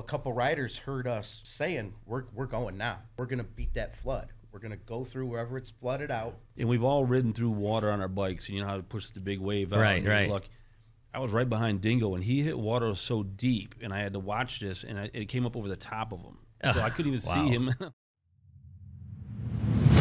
couple riders heard us saying, we're going now. We're going to beat that flood. We're going to go through wherever it's flooded out. And we've all ridden through water on our bikes, and you know how to push the big wave out. Right. Look, I was right behind Dingo, and he hit water so deep, and I had to watch this, and it came up over the top of him. So I couldn't even see him.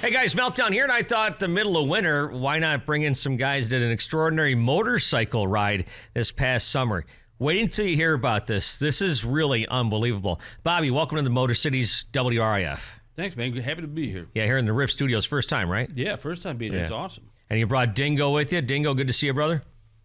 Hey guys, Meltdown here, and I thought the middle of winter, why not bring in some guys that did an extraordinary motorcycle ride this past summer. Wait until you hear about this. This is really unbelievable. Bobby, welcome to the Motor City's WRIF. Thanks, man. Happy to be here. Yeah, here in the RIF studios, first time, right? Yeah, first time being here. It's awesome. And you brought Dingo with you. Dingo, good to see you, brother.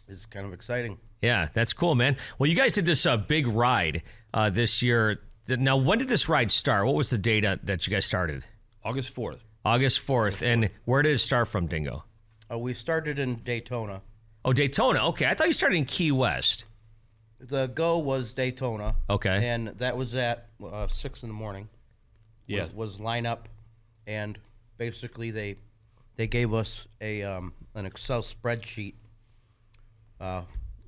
It's kind of exciting. Yeah, that's cool, man. Well, you guys did this big ride this year. Now, when did this ride start? What was the date that you guys started? August 4th. August 4th. And where did it start from, Dingo? We started in Daytona. Oh, Daytona. Okay, I thought you started in Key West. The go was Daytona. Okay. And that was at 6 in the morning. Yeah. Was line up, and basically they gave us an Excel spreadsheet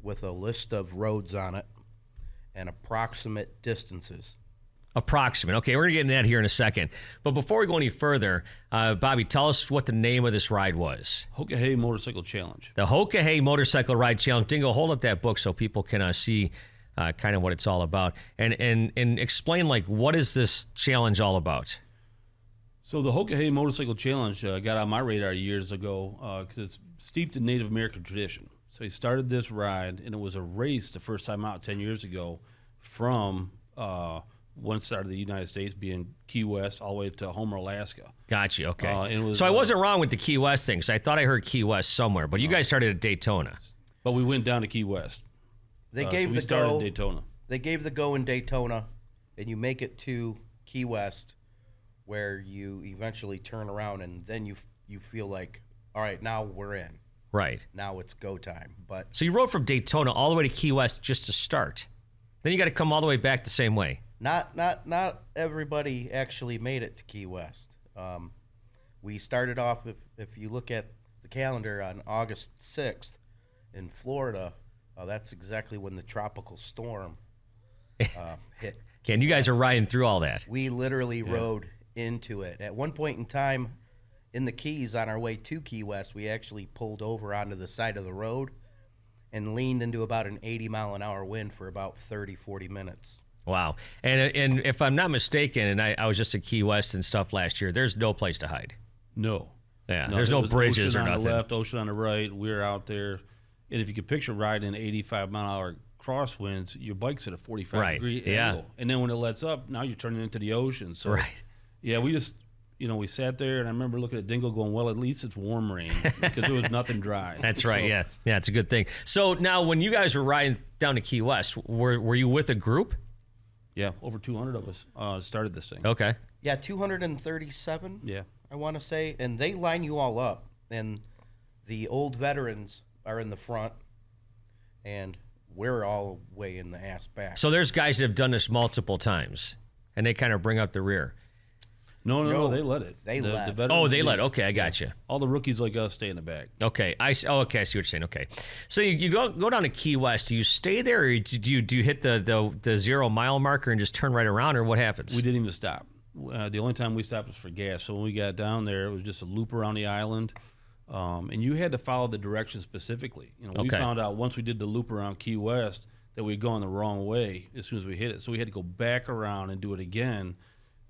with a list of roads on it and approximate distances. Approximate. Okay, we're going to get into that here in a second. But before we go any further, Bobby, tell us what the name of this ride was. Hoka-Hey Motorcycle Challenge. The Hoka-Hey Motorcycle Ride Challenge. Dingo, hold up that book so people can see kind of what it's all about. And explain, like, what is this challenge all about? So the Hoka-Hey Motorcycle Challenge got on my radar years ago because it's steeped in Native American tradition. So he started this ride, and it was a race the first time out 10 years ago from one side of the United States, being Key West, all the way to Homer, Alaska. Gotcha, okay. It was, so I wasn't wrong with the Key West thing, because I thought I heard Key West somewhere, but you guys started at Daytona. But we went down to Key West. They gave so the go. In Daytona. They gave the go in Daytona, and you make it to Key West, where you eventually turn around, and then you feel like, all right, now we're in. Right. Now it's go time. But so you rode from Daytona all the way to Key West just to start. Then you got to come all the way back the same way. Not everybody actually made it to Key West. We started off, if you look at the calendar, on August 6th in Florida. That's exactly when the tropical storm hit. And you guys are riding through all that. We literally rode into it. At one point in time in the Keys on our way to Key West, we actually pulled over onto the side of the road and leaned into about an 80-mile-an-hour wind for about 30, 40 minutes. Wow. And if I'm not mistaken, and I was just at Key West and stuff last year, there's no place to hide. No. Yeah, there's no bridges or nothing. Ocean on the left, ocean on the right. We're out there. And if you could picture riding 85-mile-an-hour crosswinds, your bike's at a 45-degree angle. And then when it lets up, now you're turning into the ocean. So, yeah, we just, we sat there, and I remember looking at Dingo going, well, at least it's warm rain, because there was nothing dry. That's right, yeah. Yeah, it's a good thing. So now when you guys were riding down to Key West, were you with a group? Yeah, over 200 of us started this thing. Okay. Yeah, 237, yeah, I want to say. And they line you all up, and the old veterans are in the front, and we're all way in the ass back. So there's guys that have done this multiple times, and they kind of bring up the rear. No, they let it. They let. They let. Okay, I got you. All the rookies like us stay in the back. Okay, I see what you're saying. Okay, so you go down to Key West. Do you stay there, or do you hit the 0 mile marker and just turn right around, or what happens? We didn't even stop. The only time we stopped was for gas. So when we got down there, it was just a loop around the island, and you had to follow the directions specifically. We found out once we did the loop around Key West that we'd gone the wrong way as soon as we hit it. So we had to go back around and do it again.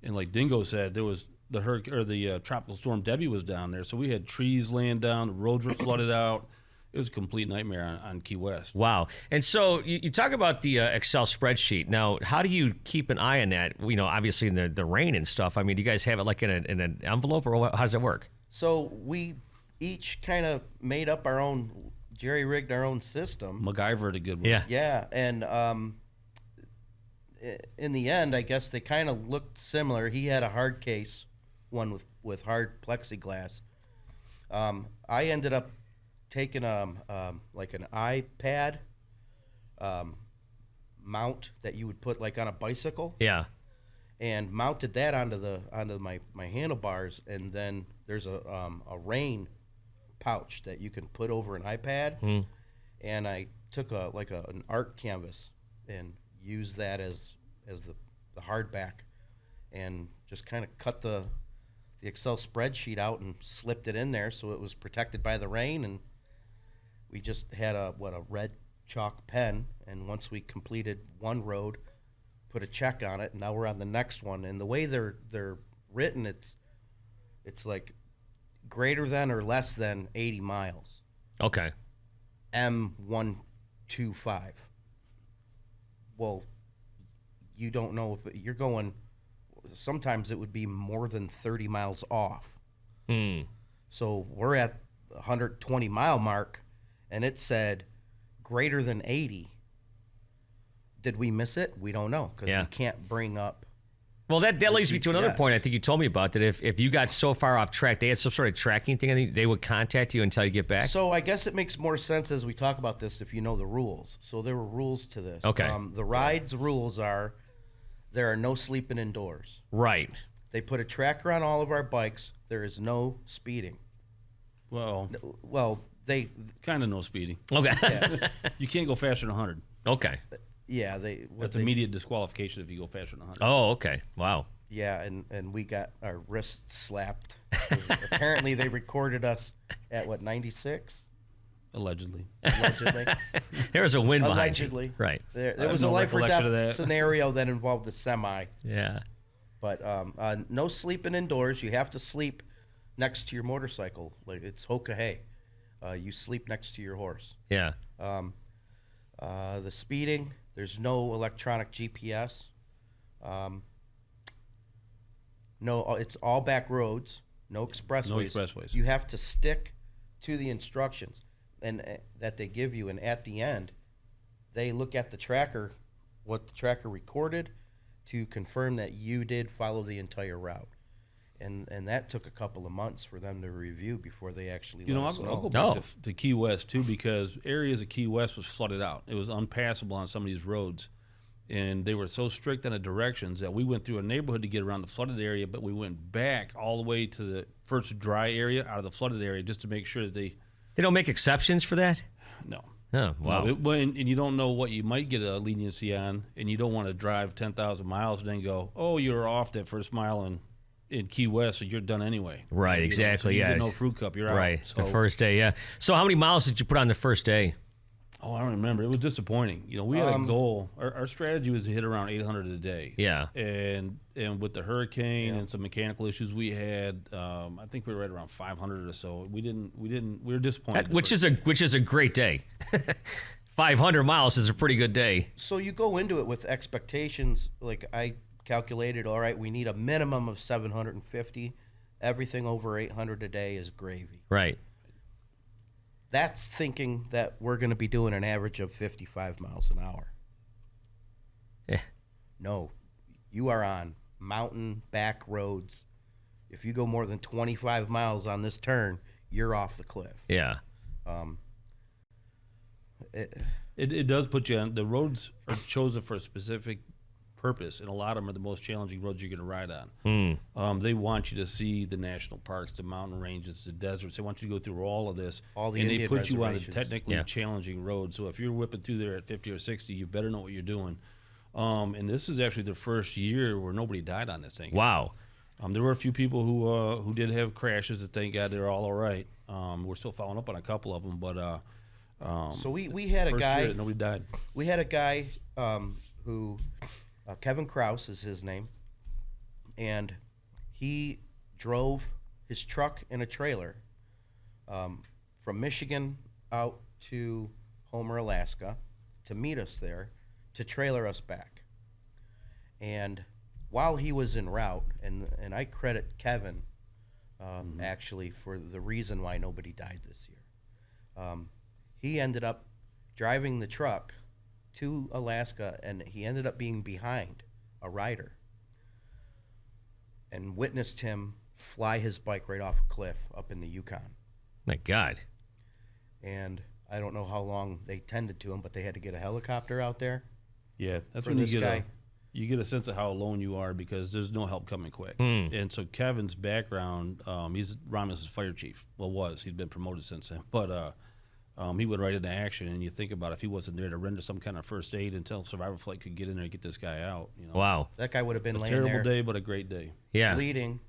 And like Dingo said, there was the tropical storm Debbie was down there, so we had trees laying down, the roads were flooded out. It was a complete nightmare on Key West. Wow. And so you talk about the Excel spreadsheet. Now, how do you keep an eye on that? Obviously in the rain and stuff. I mean, do you guys have it like in an envelope, or how does it work? So we each kind of made up our own, jerry-rigged our own system. MacGyver, a good one. Yeah. Yeah, and in the end, I guess they kind of looked similar. He had a hard case, one with hard plexiglass. I ended up taking like an iPad mount that you would put like on a bicycle. Yeah. And mounted that onto my handlebars, and then there's a rain pouch that you can put over an iPad. And I took an art canvas and use that as the hardback, and just kind of cut the Excel spreadsheet out and slipped it in there so it was protected by the rain. And we just had a red chalk pen, and once we completed one road, put a check on it, and now we're on the next one. And the way they're written, it's like greater than or less than 80 miles. Okay. M125. Well, you don't know if you're going. Sometimes it would be more than 30 miles off. So we're at the 120 mile mark, and it said greater than 80. Did we miss it? We don't know, because we can't bring up. Well, that leads me to another point I think you told me about, that if you got so far off track, they had some sort of tracking thing, and they would contact you until you get back? So I guess it makes more sense as we talk about this if you know the rules. So there were rules to this. Okay. The ride's rules are there are no sleeping indoors. Right. They put a tracker on all of our bikes. There is no speeding. Well, they kind of no speeding. Okay. Yeah. You can't go faster than 100. Okay. Yeah, That's immediate disqualification if you go faster than 100. Oh, okay. Wow. Yeah, and we got our wrists slapped. Apparently, they recorded us at 96? Allegedly. There was a win behind you. Allegedly. Right. There was a life or death scenario that involved a semi. Yeah. But no sleeping indoors. You have to sleep next to your motorcycle. Like, it's hoka-hey. You sleep next to your horse. Yeah. The speeding, there's no electronic GPS. No, it's all back roads, no expressways. No expressways. You have to stick to the instructions and that they give you, and at the end, they look at the tracker, what the tracker recorded, to confirm that you did follow the entire route. And that took a couple of months for them to review before they actually let us know. I'll go back to Key West, too, because areas of Key West was flooded out. It was unpassable on some of these roads. And they were so strict on the directions that we went through a neighborhood to get around the flooded area, but we went back all the way to the first dry area out of the flooded area just to make sure that they don't make exceptions for that? No. Oh, wow. No, and you don't know what you might get a leniency on, and you don't want to drive 10,000 miles and then go, oh, you're off that first mile in Key West, so you're done anyway. Right, exactly, You get no fruit cup, you're out. Right, So, the first day, yeah. So how many miles did you put on the first day? Oh, I don't remember. It was disappointing. We had a goal. Our strategy was to hit around 800 a day. Yeah. And with the hurricane and some mechanical issues we had, I think we were right around 500 or so. We were disappointed. Which is a great day. 500 miles is a pretty good day. So you go into it with expectations. Like, I calculated, all right, we need a minimum of 750. Everything over 800 a day is gravy. Right. That's thinking that we're going to be doing an average of 55 miles an hour. Yeah. No, you are on mountain back roads. If you go more than 25 miles on this turn, you're off the cliff. Yeah. It does put you on. The roads are chosen for a specific purpose, and a lot of them are the most challenging roads you're going to ride on. They want you to see the national parks, the mountain ranges, the deserts. They want you to go through all of this, all the and Indian they put you on a reservations. technically challenging road. So if you're whipping through there at 50 or 60, you better know what you're doing. And this is actually the first year where nobody died on this thing. Wow. There were a few people who did have crashes, and thank God they're all right. We're still following up on a couple of them, but so we had a guy. That nobody died. We had a guy who. Kevin Krause is his name, and he drove his truck in a trailer from Michigan out to Homer, Alaska, to meet us there, to trailer us back. And while he was en route, and I credit Kevin actually for the reason why nobody died this year, he ended up driving the truck to Alaska, and he ended up being behind a rider and witnessed him fly his bike right off a cliff up in the Yukon. My God. And I don't know how long they tended to him, but they had to get a helicopter out there. Yeah, that's for when this guy. You get a sense of how alone you are because there's no help coming quick. And so Kevin's background, he's Romulus' fire chief. Well, was. He's been promoted since then. But he went right into action. And you think about if he wasn't there to render some kind of first aid until survival flight could get in there and get this guy out. You know, Wow. That guy would have been a laying terrible there day, but a great day. Yeah. bleeding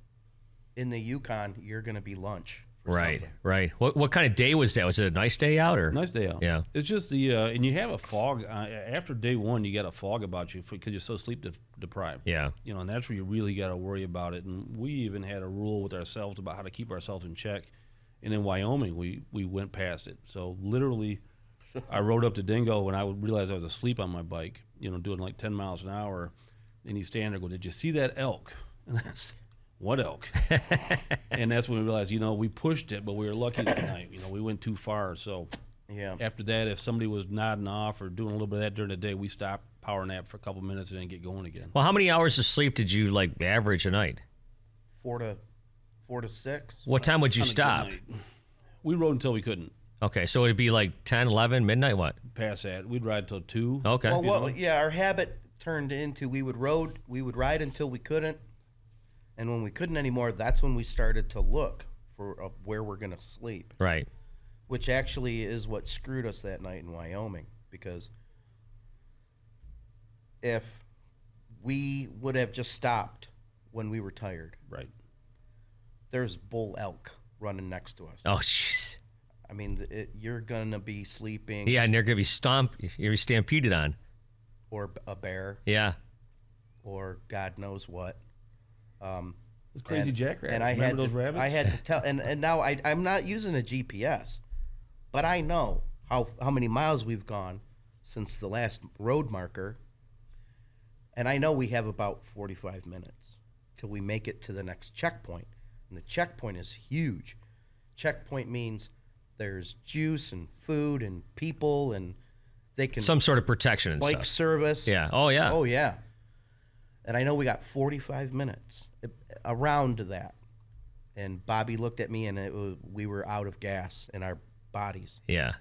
in the Yukon. You're going to be lunch. For Right. something. Right. What kind of day was that? Was it a nice day out or? Nice day out. Yeah. It's just the and you have a fog after day one. You got a fog about you because you're so sleep deprived. Yeah. You know, and that's where you really got to worry about it. And we even had a rule with ourselves about how to keep ourselves in check. And in Wyoming, we went past it. So literally, I rode up to Dingo when I realized I was asleep on my bike. You know, doing like 10 miles an hour, and he's standing there going, "Did you see that elk?" And that's. What elk? And that's when we realized, you know, we pushed it, but we were lucky that night. You know, we went too far. So Yeah. after that, if somebody was nodding off or doing a little bit of that during the day, we stopped, power nap for a couple minutes, and then get going again. Well, how many hours of sleep did you like average a night? 4 to 6. What time would you On a good stop? night. We rode until we couldn't. Okay, so it'd be like 10, 11, midnight, what? Past that, we'd ride till 2. Okay. Well, our habit turned into we would ride until we couldn't, and when we couldn't anymore, that's when we started to look for where we're going to sleep, Right. which actually is what screwed us that night in Wyoming, because if we would have just stopped when we were tired, Right. there's bull elk running next to us. Oh, jeez. I mean, you're going to be sleeping, Yeah, and they're going to be you're be stampeded on. or a bear, Yeah. or God knows what. Those crazy jackrabbits. And I Remember had those to, rabbits? I had to tell, and now I'm not using a GPS, but I know how many miles we've gone since the last road marker, and I know we have about 45 minutes till we make it to the next checkpoint, and the checkpoint is huge. Checkpoint means there's juice and food and people, and they can Some sort of protection and bike stuff. service. Yeah. Oh, yeah. Oh, yeah. And I know we got 45 minutes around that. And Bobby looked at me, and we were out of gas in our bodies. Yeah.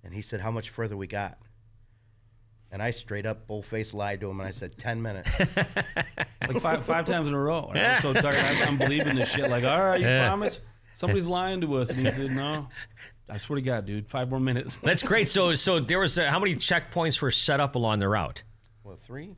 And he said, "How much further we got?" And I straight up bull-faced lied to him, and I said, 10 minutes. Like five times in a row. I was so tired. I'm believing this shit. Like, all right, you promise? Somebody's lying to us. And he said, no. I swear to God, dude, 5 more minutes. That's great. So there was how many checkpoints were set up along the route? Well, 3?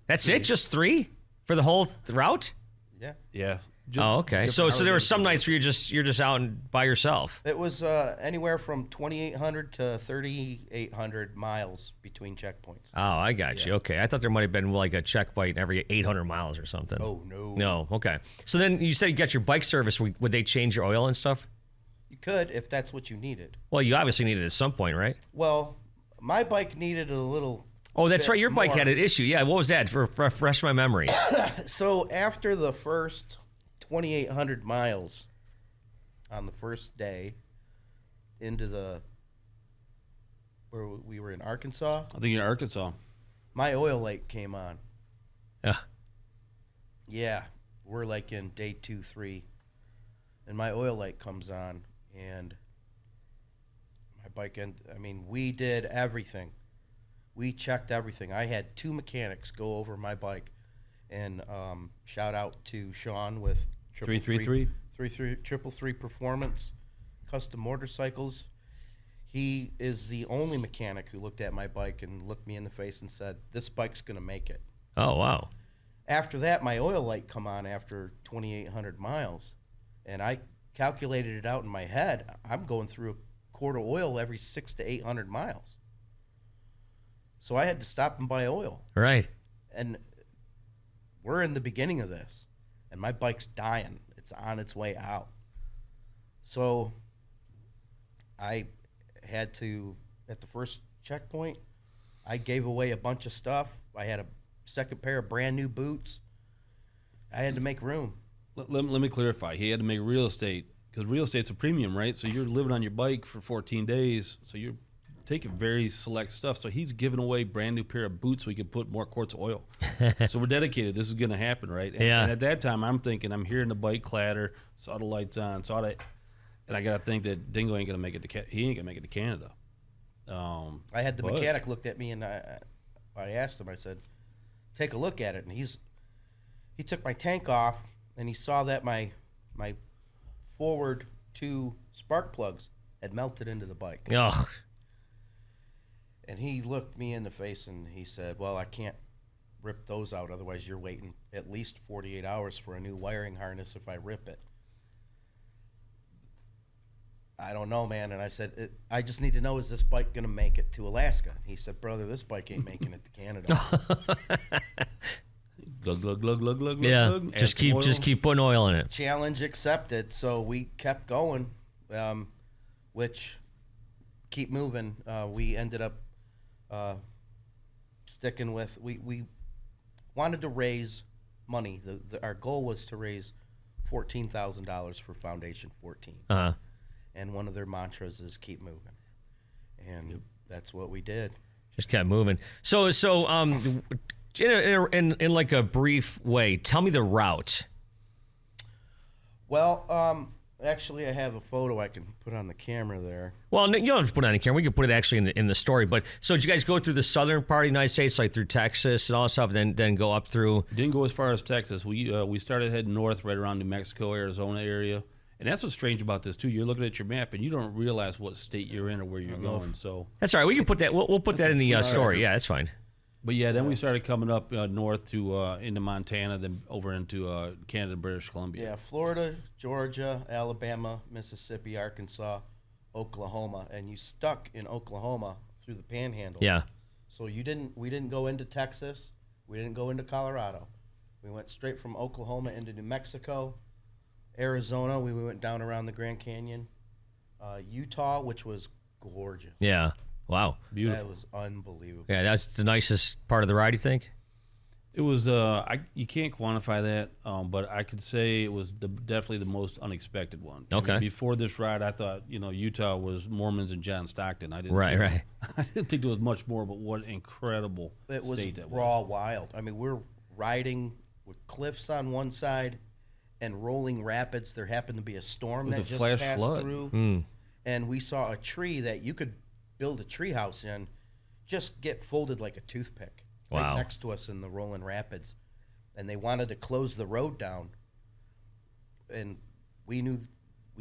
That's it? Just 3 for the whole route? Yeah. Yeah. Oh, okay. So different there were hours. some nights where you're just out and by yourself. It was anywhere from 2,800 to 3,800 miles between checkpoints. Oh, I got you. Okay. I thought there might have been like a checkpoint every 800 miles or something. Oh, no. No. Okay. So then you said you got your bike service. Would they change your oil and stuff? You could if that's what you needed. Well, you obviously needed it at some point, right? Well, my bike needed a little. Oh, that's bit right. Your bike more. had an issue. Yeah. What was that? Refresh my memory. So after the first 2,800 miles on the first day into where we were in Arkansas, I think you're in Arkansas. my oil light came on. Yeah. Yeah, we're like in day 2, 3, and my oil light comes on, and my bike. We did everything. We checked everything. I had 2 mechanics go over my bike, and shout out to Sean with 333 Performance Custom Motorcycles. He is the only mechanic who looked at my bike and looked me in the face and said, "This bike's going to make it." Oh, wow. After that, my oil light come on after 2,800 miles, and I calculated it out in my head. I'm going through a quart of oil every 600 to 800 miles. So I had to stop and buy oil. Right. And we're in the beginning of this, and my bike's dying. It's on its way out. So I had to, at the first checkpoint, I gave away a bunch of stuff. I had a second pair of brand new boots. I had to make room. Let me clarify. He had to make real estate because real estate's a premium, right? So you're living on your bike for 14 days. So you're taking very select stuff. So he's giving away brand new pair of boots so he could put more quarts of oil. So we're dedicated. This is going to happen, right? And at that time, I'm thinking, I'm hearing the bike clatter, saw the lights on, and I got to think that Dingo ain't going to make it he ain't going to make it to Canada. I had the mechanic looked at me, and I asked him, I said, "Take a look at it." And he took my tank off, and he saw that my forward 2 spark plugs had melted into the bike. Oh, And he looked me in the face and he said, well, I can't rip those out. Otherwise, you're waiting at least 48 hours for a new wiring harness if I rip it. I don't know, man. And I said, I just need to know, is this bike going to make it to Alaska? And he said, brother, this bike ain't making it to Canada. Glug, glug, glug, glug, glug, yeah. glug. Just keep putting oil in it. Challenge accepted. So we kept going, which keep moving. We ended up sticking with, we wanted to raise money. Our goal was to raise $14,000 for Foundation 14. Uh-huh. And one of their mantras is keep moving. And that's what we did. Just kept moving. So in like a brief way, tell me the route. Well, actually, I have a photo I can put on the camera there. Well, you don't have to put it on the camera. We can put it actually in the story. But so did you guys go through the southern part of the United States, like through Texas and all that stuff, then go up through? Didn't go as far as Texas. We started heading north right around New Mexico, Arizona area. And that's what's strange about this, too. You're looking at your map, and you don't realize what state you're in or where you're going. So That's all right. We can put that. We'll put that in the story. Yeah, that's fine. But yeah, then we started coming up north to into Montana, then over into Canada, British Columbia. Yeah, Florida, Georgia, Alabama, Mississippi, Arkansas, Oklahoma, and you stuck in Oklahoma through the Panhandle. Yeah. So we didn't go into Texas, we didn't go into Colorado. We went straight from Oklahoma into New Mexico, Arizona. We went down around the Grand Canyon, Utah, which was gorgeous. Yeah. Wow. Beautiful. That was unbelievable. Yeah, that's the nicest part of the ride, you think? It was. You can't quantify that, but I could say it was definitely the most unexpected one. Okay. I mean, before this ride, I thought Utah was Mormons and John Stockton. I didn't. Right. I didn't think there was much more, but what incredible It was state that raw was. wild. I mean, we're riding with cliffs on one side and rolling rapids. There happened to be a storm With that a just flash passed flood. through, and we saw a tree that you could build a tree house in, just get folded like a toothpick. Wow. Right next to us in the rolling rapids, and they wanted to close the road down, and we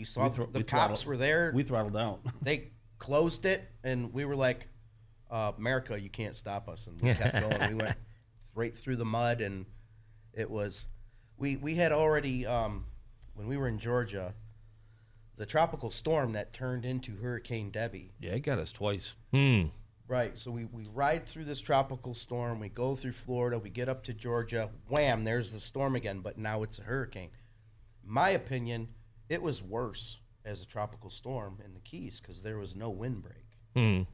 saw the cops were there. We throttled out. They closed it, and we were like, America, you can't stop us. And we kept going. We went right through the mud, and it was, we had already, when we were in Georgia, the tropical storm that turned into Hurricane Debbie. Yeah, it got us twice. Right, so we ride through this tropical storm, we go through Florida, we get up to Georgia, wham, there's the storm again, but now it's a hurricane. My opinion, it was worse as a tropical storm in the Keys because there was no windbreak. The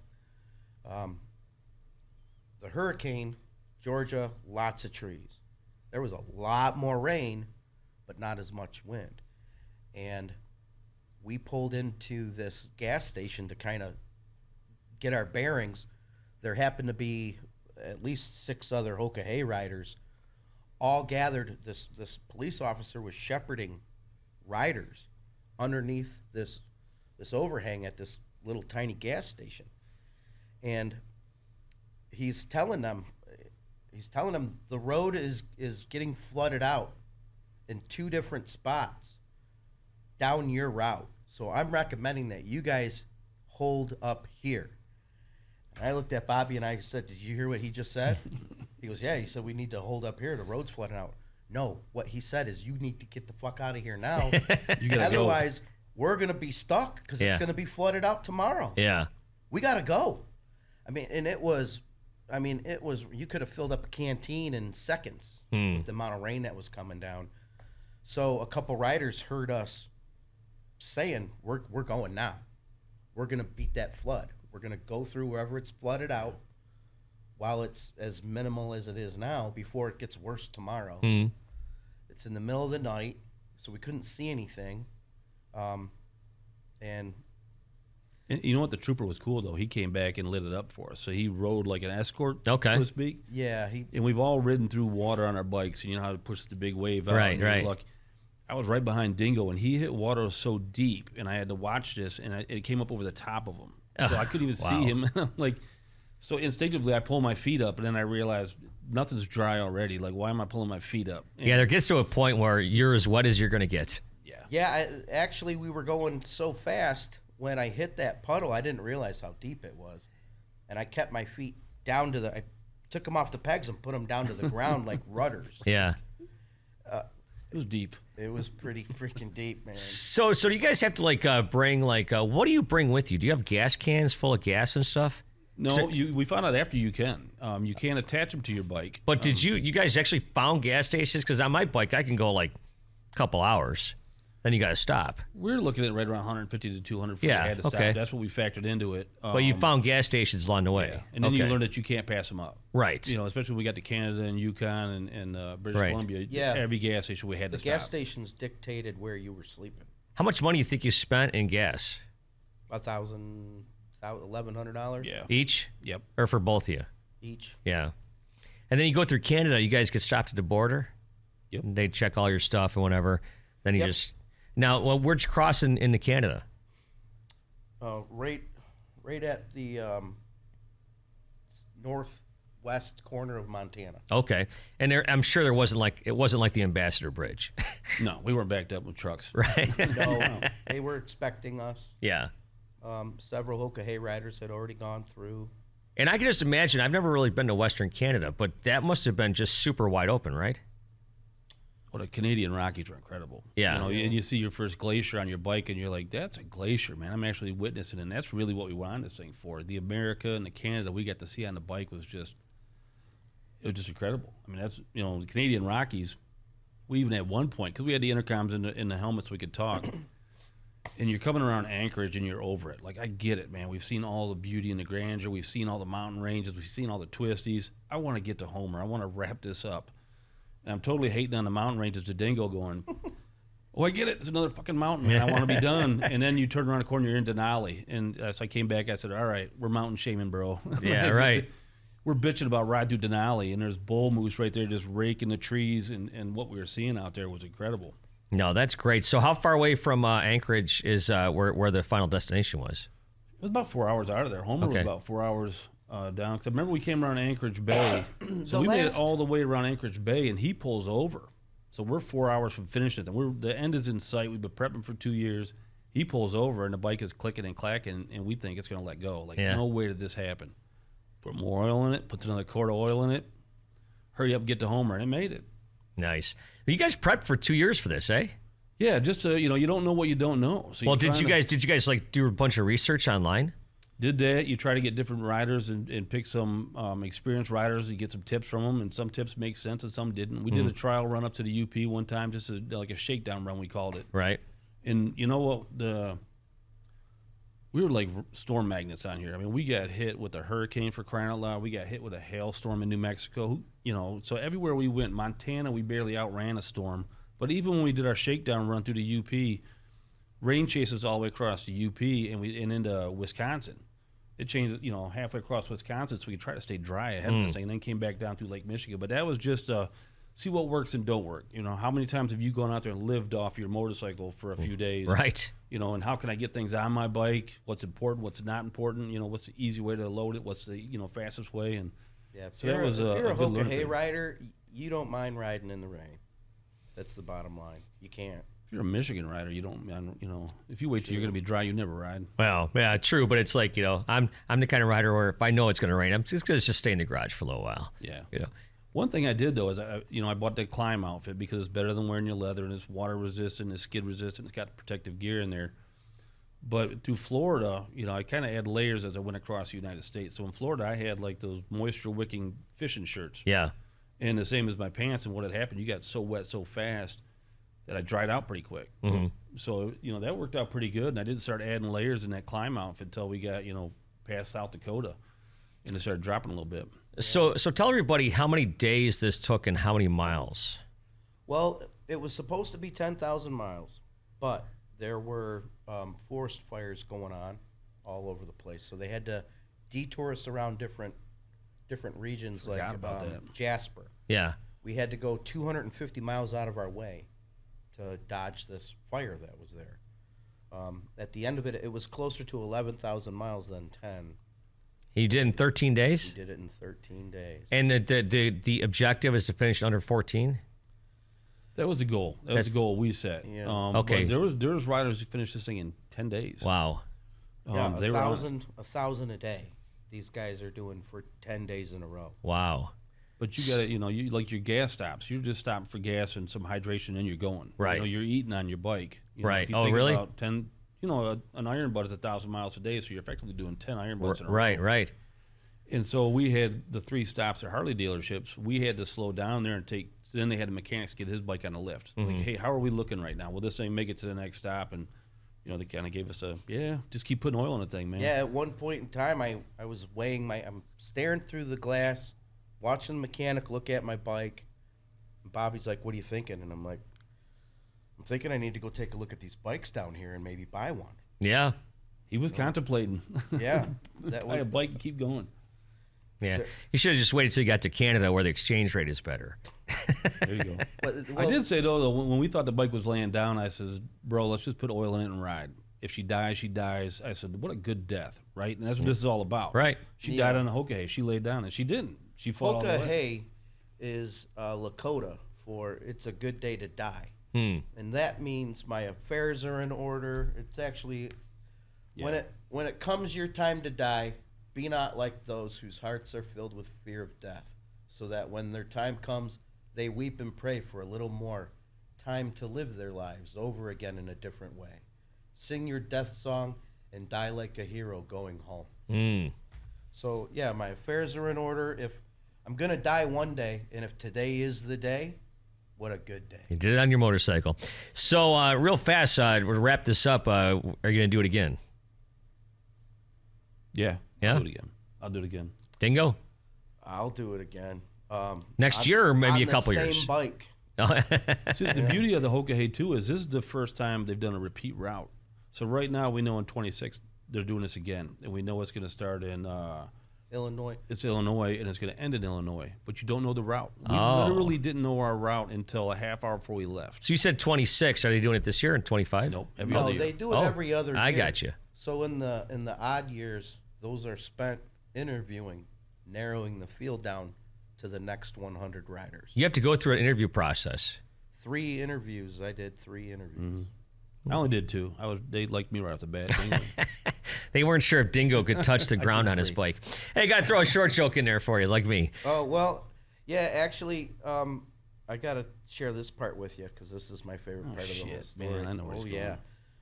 hurricane, Georgia, lots of trees. There was a lot more rain, but not as much wind. And we pulled into this gas station to kind of get our bearings. There happened to be at least 6 other Hoka Hay riders, all gathered. This police officer was shepherding riders underneath this overhang at this little tiny gas station, and he's telling them the road is getting flooded out in 2 different spots down your route. So I'm recommending that you guys hold up here. And I looked at Bobby and I said, did you hear what he just said? He goes, yeah. He said, we need to hold up here. The road's flooding out. No, what he said is you need to get the fuck out of here now. Otherwise, we're going to be stuck because it's going to be flooded out tomorrow. Yeah. We got to go. I mean, it was, you could have filled up a canteen in seconds with the amount of rain that was coming down. So a couple riders heard us saying, we're going now. We're going to beat that flood. We're going to go through wherever it's flooded out while it's as minimal as it is now before it gets worse tomorrow. It's in the middle of the night, so we couldn't see anything. And you know what? The trooper was cool, though. He came back and lit it up for us. So he rode like an escort, so to speak. Yeah. And we've all ridden through water on our bikes, and you know how to push the big wave out. Right. Look, I was right behind Dingo, and he hit water so deep, and I had to watch this, and it came up over the top of him. So I couldn't even see him. I'm like, so instinctively, I pull my feet up, and then I realized nothing's dry already. Like, why am I pulling my feet up? And there gets to a point where you're as wet as you're going to get. Yeah, actually, we were going so fast, when I hit that puddle, I didn't realize how deep it was. And I kept my feet down to I took them off the pegs and put them down to the ground like rudders. Yeah. It was deep. It was pretty freaking deep, man. So do you guys have to bring what do you bring with you? Do you have gas cans full of gas and stuff? No, we found out after you can. You can't attach them to your bike. But did you guys actually found gas stations? Because on my bike, I can go like a couple hours. Then you got to stop. We're looking at right around 150 to 200 feet. Yeah, I had to stop. okay. That's what we factored into it. But you found gas stations along the way. Yeah. And then you learn that you can't pass them up. Right. Especially when we got to Canada and Yukon and British Columbia. Yeah. Every gas station we had to The stop. gas stations dictated where you were sleeping. How much money do you think you spent in gas? $1,100 Yeah. Each? Yep. Or for both of you? each. Yeah. And then you go through Canada, you guys get stopped at the border? Yep. And they check all your stuff and whatever. Then you just... Now, where'd you cross into Canada? Right at the northwest corner of Montana. Okay. And I'm sure it wasn't like the Ambassador Bridge. No, we weren't backed up with trucks. Right? No, they were expecting us. Yeah. Several Hoka hay riders had already gone through. And I can just imagine, I've never really been to Western Canada, but that must have been just super wide open, right? Well, the Canadian Rockies were incredible. Yeah. And you see your first glacier on your bike, and you're like, that's a glacier, man. I'm actually witnessing it, and that's really what we were on this thing for. The America and the Canada we got to see on the bike was just incredible. I mean, that's, the Canadian Rockies, we even at one point, because we had the intercoms in the helmets so we could talk, and you're coming around Anchorage and you're over it. Like, I get it, man. We've seen all the beauty and the grandeur. We've seen all the mountain ranges. We've seen all the twisties. I want to get to Homer. I want to wrap this up. And I'm totally hating on the mountain ranges to Dingo going, oh, I get it. It's another fucking mountain, man. I want to be done. And then you turn around the corner, you're in Denali. And so I came back, I said, all right, we're mountain shaming, bro. Yeah, right. We're bitching about ride through Denali, and there's bull moose right there just raking the trees, and what we were seeing out there was incredible. No, that's great. So how far away from Anchorage is where the final destination was? It was about 4 hours out of there. Homer was about 4 hours down. Cause I remember we came around Anchorage Bay. So we made it all the way around Anchorage Bay, and he pulls over. So we're 4 hours from finishing it. And the end is in sight. We've been prepping for 2 years. He pulls over, and the bike is clicking and clacking, and we think it's going to let go. Like, no way did this happen. Put more oil in it, puts another quart of oil in it. Hurry up, get to Homer, and it made it. Nice. Well, you guys prepped for 2 years for this, eh? Yeah, just you don't know what you don't know. So well, did you guys like do a bunch of research online? Did that. You try to get different riders and pick some experienced riders. You get some tips from them, and some tips make sense and some didn't. We did a trial run up to the UP one time, just like a shakedown run, we called it. Right. And you know what? We were like storm magnets on here. I mean, we got hit with a hurricane, for crying out loud. We got hit with a hailstorm in New Mexico. So everywhere we went, Montana, we barely outran a storm. But even when we did our shakedown run through the UP, rain chases all the way across the UP and into Wisconsin. It changed, halfway across Wisconsin, so we could try to stay dry ahead of this thing, and then came back down through Lake Michigan. But that was just see what works and don't work. How many times have you gone out there and lived off your motorcycle for a few days? Right. And how can I get things on my bike? What's important? What's not important? What's the easy way to load it? What's the fastest way? And yeah, so that was if you're a good Hoka learning hay thing. rider, you don't mind riding in the rain. That's the bottom line. You can't. If you're a Michigan rider, you don't. If you wait till you're going to be dry, you never ride. Well, yeah, true, but it's like I'm the kind of rider where if I know it's going to rain, I'm just going to stay in the garage for a little while. Yeah. One thing I did though is I bought the Climb outfit because it's better than wearing your leather, and it's water resistant, it's skid resistant, it's got protective gear in there. But through Florida, I kind of add layers as I went across the United States. So in Florida, I had like those moisture wicking fishing shirts. Yeah. And the same as my pants. And what had happened, you got so wet so fast that I dried out pretty quick. Mm-hmm. So that worked out pretty good. And I didn't start adding layers in that Climb outfit until we got past South Dakota, and it started dropping a little bit. So tell everybody how many days this took and how many miles. Well, it was supposed to be 10,000 miles, but there were forest fires going on all over the place, so they had to detour us around different regions. Forgot like about that. Jasper. Yeah. We had to go 250 miles out of our way to dodge this fire that was there. At the end of it, it was closer to 11,000 miles than 10. You did in 13 days? We did it in 13 days. And the objective is to finish under 14? That was the goal. That was the goal we set. Yeah. Okay. But there was riders who finished this thing in 10 days. Wow. Yeah, They were a thousand a day. These guys are doing for 10 days in a row. Wow. But you got to, you like your gas stops. You're just stopping for gas and some hydration, and you're going. Right. You're eating on your bike. Right. If you Oh, think really? About 10. An iron butt is 1,000 miles a day, so you're effectively doing 10 iron butts in a row. Right. And so we had the 3 stops at Harley dealerships. We had to slow down there and take. Then they had the mechanics get his bike on the lift. Like, hey, how are we looking right now? Will this thing make it to the next stop? And they kind of gave us just keep putting oil in the thing, man. Yeah, at one point in time, I was I'm staring through the glass, watching the mechanic look at my bike. And Bobby's like, "What are you thinking?" And I'm like, "I'm thinking I need to go take a look at these bikes down here and maybe buy one." Yeah. He was contemplating. Yeah, that Buy was a bike and keep going. Yeah. You should have just waited till you got to Canada where the exchange rate is better. There you go. Well, I did say, though, when we thought the bike was laying down, I says, bro, let's just put oil in it and ride. If she dies, she dies. I said, what a good death, right? And that's what this is all about. Right. She died on a Hoka. She laid down, and she didn't. She fought all the way. Hoka is Lakota for "It's a good day to die," and that means my affairs are in order. It's actually when it comes your time to die, be not like those whose hearts are filled with fear of death, so that when their time comes, they weep and pray for a little more time to live their lives over again in a different way. Sing your death song and die like a hero going home. So, yeah, my affairs are in order. If I'm going to die one day, and if today is the day, what a good day. You did it on your motorcycle. So, real fast, to wrap this up, are you going to do it again? Yeah. Yeah? I'll do it again. Dingo? I'll do it again. Next year or maybe a couple on the years? same bike. See, the beauty of the Hoka too is this is the first time they've done a repeat route. So right now we know in 26 they're doing this again, and we know it's going to start in Illinois. It's Illinois, and it's going to end in Illinois, but you don't know the route. We Oh. literally didn't know our route until a half hour before we left. So you said 26. Are they doing it this year in 25? Nope, every No, other year. they do it every other year. I got you. So in the odd years, those are spent interviewing, narrowing the field down to the next 100 riders. You have to go through an interview process. 3 interviews. I did 3 interviews. I only did 2. They liked me right off the bat. Anyway. They weren't sure if Dingo could touch the ground on his bike. Hey, got to throw a short joke in there for you, like me. Oh, well, yeah, actually, I got to share this part with you because this is my favorite part of the whole story. Man, I know where it's yeah. going.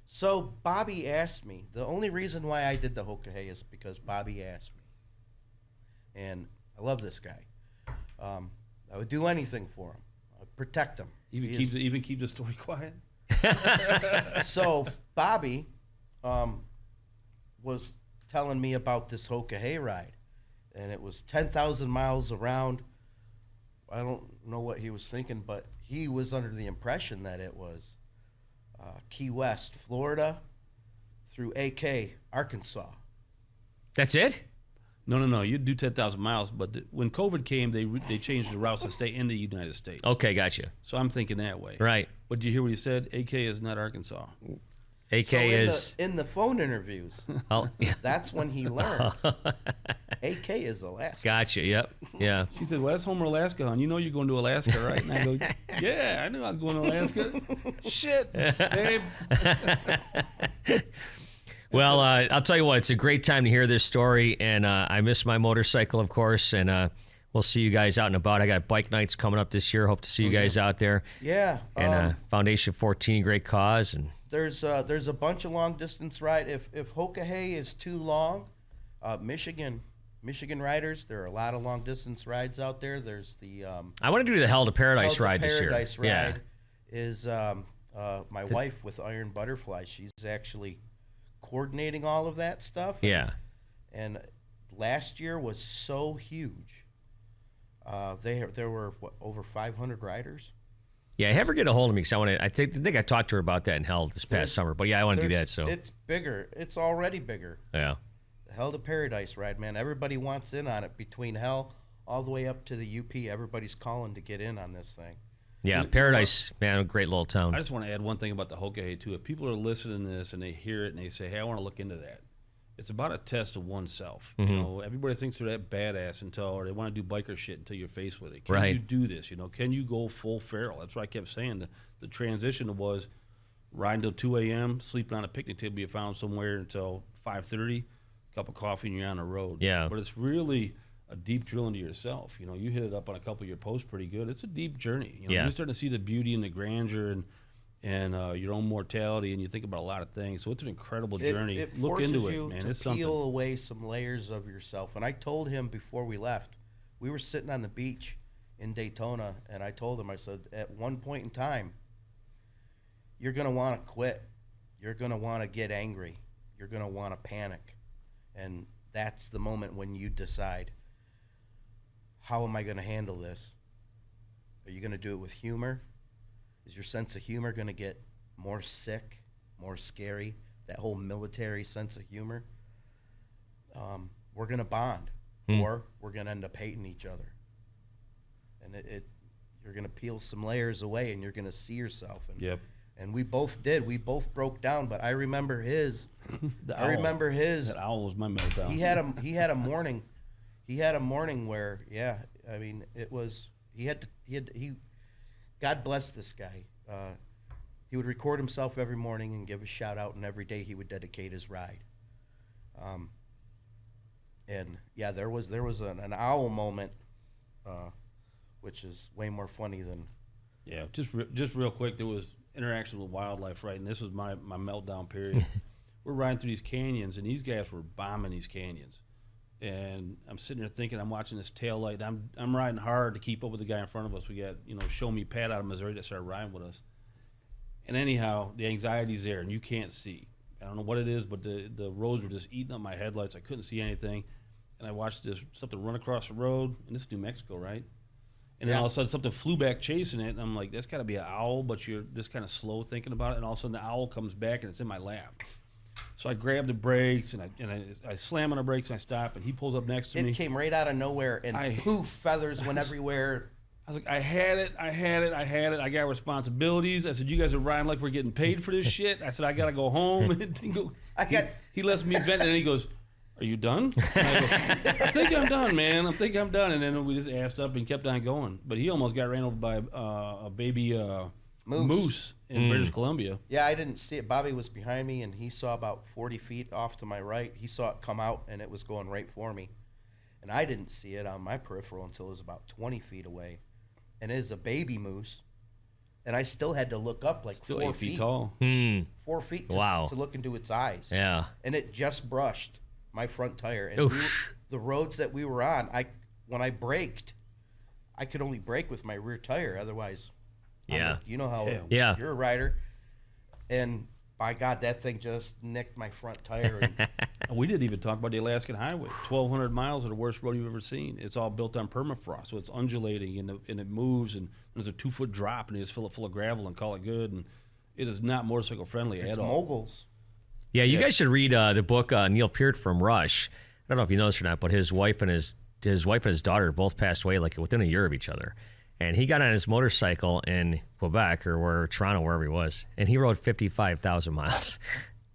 So Bobby asked me. The only reason why I did the Hoka is because Bobby asked me. And I love this guy. I would do anything for him. I'd protect him. Even keep the story quiet. So Bobby was telling me about this Hoka ride, and it was 10,000 miles around. I don't know what he was thinking, but he was under the impression that it was Key West, Florida, through AK, Arkansas. That's it? No. You'd do 10,000 miles, but when COVID came, they changed the routes to stay in the United States. Okay, gotcha. So I'm thinking that way. Right. But did you hear what he said? AK is not Arkansas. AK So is... in the phone interviews, Oh, yeah. that's when he learned AK is Alaska. Gotcha, yep. Yeah. She said, well, that's Homer, Alaska, hon. You know you're going to Alaska, right? And I go, yeah, I knew I was going to Alaska. Shit, babe. Well, I'll tell you what, it's a great time to hear this story, and I miss my motorcycle, of course, and we'll see you guys out and about. I got bike nights coming up this year. Hope to see you guys out there. Yeah. And Foundation 14, great cause. And There's a bunch of long distance ride. If Hoka is too long, Michigan riders, there are a lot of long distance rides out there. There's the I want to do the Hell to Paradise Hell to ride Paradise this year. ride is my wife with Iron Butterfly. She's actually coordinating all of that stuff. Yeah. And last year was so huge. There were over 500 riders. Yeah, have her get a hold of me because I think I talked to her about that in Hell this past summer. But yeah, I want to do that. So it's bigger. It's already bigger. yeah. The Hell to Paradise ride, man. Everybody wants in on it. Between Hell all the way up to the UP, everybody's calling to get in on this thing. Yeah, Paradise, man, a great little town. I just want to add one thing about the Hoka too. If people are listening to this and they hear it and they say, hey, I want to look into that. It's about a test of oneself. Mm-hmm. You know, everybody thinks they're that badass or they want to do biker shit until you're faced with it. Can Right. you do this? You know, can you go full feral? That's what I kept saying. The transition was, riding till 2 a.m., sleeping on a picnic table you found somewhere until 5:30, cup of coffee, and you're on the road. Yeah. But it's really a deep drill into yourself. You know, you hit it up on a couple of your posts pretty good. It's a deep journey. You know, Yeah. you're starting to see the beauty and the grandeur and your own mortality, and you think about a lot of things. So it's an incredible journey. It Look forces into it, you man. to It's peel something. away some layers of yourself. And I told him before we left, we were sitting on the beach in Daytona, and I told him, I said, at one point in time, you're going to want to quit. You're going to want to get angry. You're going to want to panic. And that's the moment when you decide, how am I going to handle this? Are you going to do it with humor? Is your sense of humor going to get more sick, more scary? That whole military sense of humor? We're going to bond, or we're going to end up hating each other. And you're going to peel some layers away, and you're going to see yourself. And, Yep. And we both did. We both broke down. But I remember his. I remember his. That owl was my meltdown. He had a morning. He had a morning where, yeah, I mean, it was. He. God bless this guy. He would record himself every morning and give a shout out, and every day he would dedicate his ride. And yeah, there was an owl moment, which is way more funny than. Yeah, just real quick, there was interaction with wildlife, right? And this was my meltdown period. We're riding through these canyons, and these guys were bombing these canyons. And I'm sitting there thinking, I'm watching this tail light. I'm riding hard to keep up with the guy in front of us. We got, Show Me Pat out of Missouri that started riding with us. And anyhow, the anxiety's there, and you can't see. I don't know what it is, but the roads were just eating up my headlights. I couldn't see anything. And I watched something run across the road, and this is New Mexico, right? And then all of a sudden something flew back chasing it, and I'm like, that's got to be an owl, but you're just kind of slow thinking about it, and all of a sudden the owl comes back, and it's in my lap. So I grab the brakes, and I slam on the brakes, and I stop, and he pulls up next to me. It came right out of nowhere, and poof, feathers went everywhere. I was like, I had it. I got responsibilities. I said, you guys are riding like we're getting paid for this shit. I said, I got to go home. And Dingo, he lets me vent, and then he goes, are you done? And I go, I think I'm done, man. I think I'm done. And then we just assed up and kept on going. But he almost got ran over by a baby moose in British Columbia. Yeah, I didn't see it. Bobby was behind me, and he saw about 40 feet off to my right. He saw it come out, and it was going right for me. And I didn't see it on my peripheral until it was about 20 feet away. And it is a baby moose. And I still had to look up like Still 4 8 feet. feet tall. 4 feet to look into its eyes. Yeah. And it just brushed my front tire. And the roads that we were on, when I braked, I could only brake with my rear tire. Otherwise, yeah, you know how you're a rider. And by God, that thing just nicked my front tire. And we didn't even talk about the Alaskan Highway. 1,200 miles of the worst road you've ever seen. It's all built on permafrost, so it's undulating and it moves, and there's a 2-foot drop, and you just fill it full of gravel and call it good. And it is not motorcycle friendly at all. Moguls. Yeah, you guys should read the book Neil Peart from Rush. I don't know if you know this or not, but his wife and his daughter both passed away like within a year of each other. And he got on his motorcycle in Quebec or Toronto, wherever he was, and he rode 55,000 miles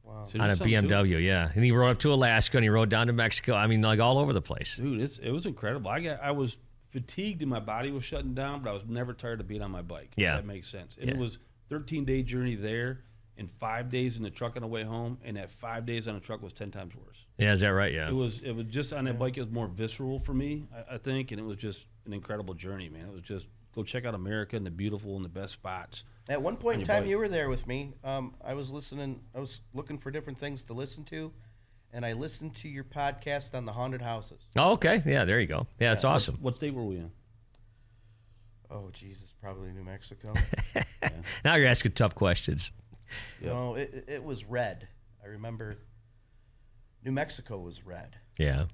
on a BMW. Yeah, and he rode up to Alaska, and he rode down to Mexico. I mean, like all over the place. Dude, it was incredible. I was fatigued and my body was shutting down, but I was never tired of being on my bike. Yeah, if that makes sense. And it was 13-day journey there, and 5 days in the truck on the way home, and that 5 days on the truck was 10 times worse. Yeah, is that right? Yeah. It was just on that bike. It was more visceral for me, I think, and it was just an incredible journey, man. It was just go check out America and the beautiful and the best spots. At one point in time, you were there with me. I was listening. I was looking for different things to listen to, and I listened to your podcast on the haunted houses. Oh, okay. Yeah, there you go. Yeah, it's awesome. What state were we in? Oh, Jesus, probably New Mexico. Now you're asking tough questions. Yep. No, it was red. I remember New Mexico was red. Yeah.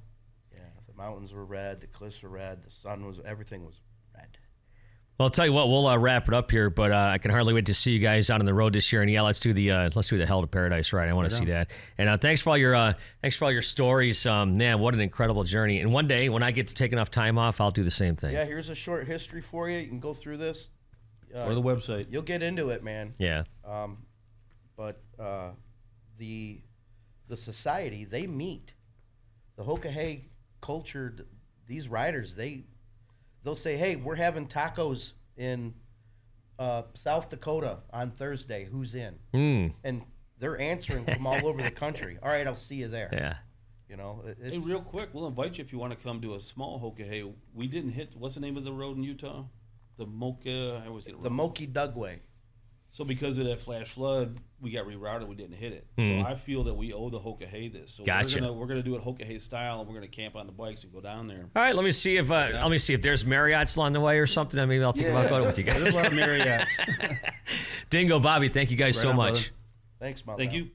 Yeah, the mountains were red, the cliffs were red, the sun was, everything was red. Well, I'll tell you what, we'll wrap it up here, but I can hardly wait to see you guys out on the road this year. And yeah, let's do the Hell to Paradise ride. I want to see that. And thanks for all your stories. Man, what an incredible journey. And one day when I get to take enough time off, I'll do the same thing. Yeah, here's a short history for you. You can go through this. Or the website. You'll get into it, man. Yeah. But the society, they meet. The Hokahay culture, they'll say, hey, we're having tacos in South Dakota on Thursday. Who's in? And they're answering from all over the country. All right, I'll see you there. Yeah. You know, Hey, real quick, we'll invite you if you want to come to a small Hoka. We didn't hit. What's the name of the road in Utah? The Mocha. I always get it the wrong. Moki Dugway. So because of that flash flood, we got rerouted. We didn't hit it. So I feel that we owe the Hoka this. So Gotcha. we're gonna do it Hoka style, and we're gonna camp on the bikes and go down there. All right, let me see if there's Marriott's along the way or something. And maybe I'll think about going with you There's guys. a lot of Marriott's. Dingo, Bobby, thank you guys so on, much. brother. Thanks, Meltdown. Thank you.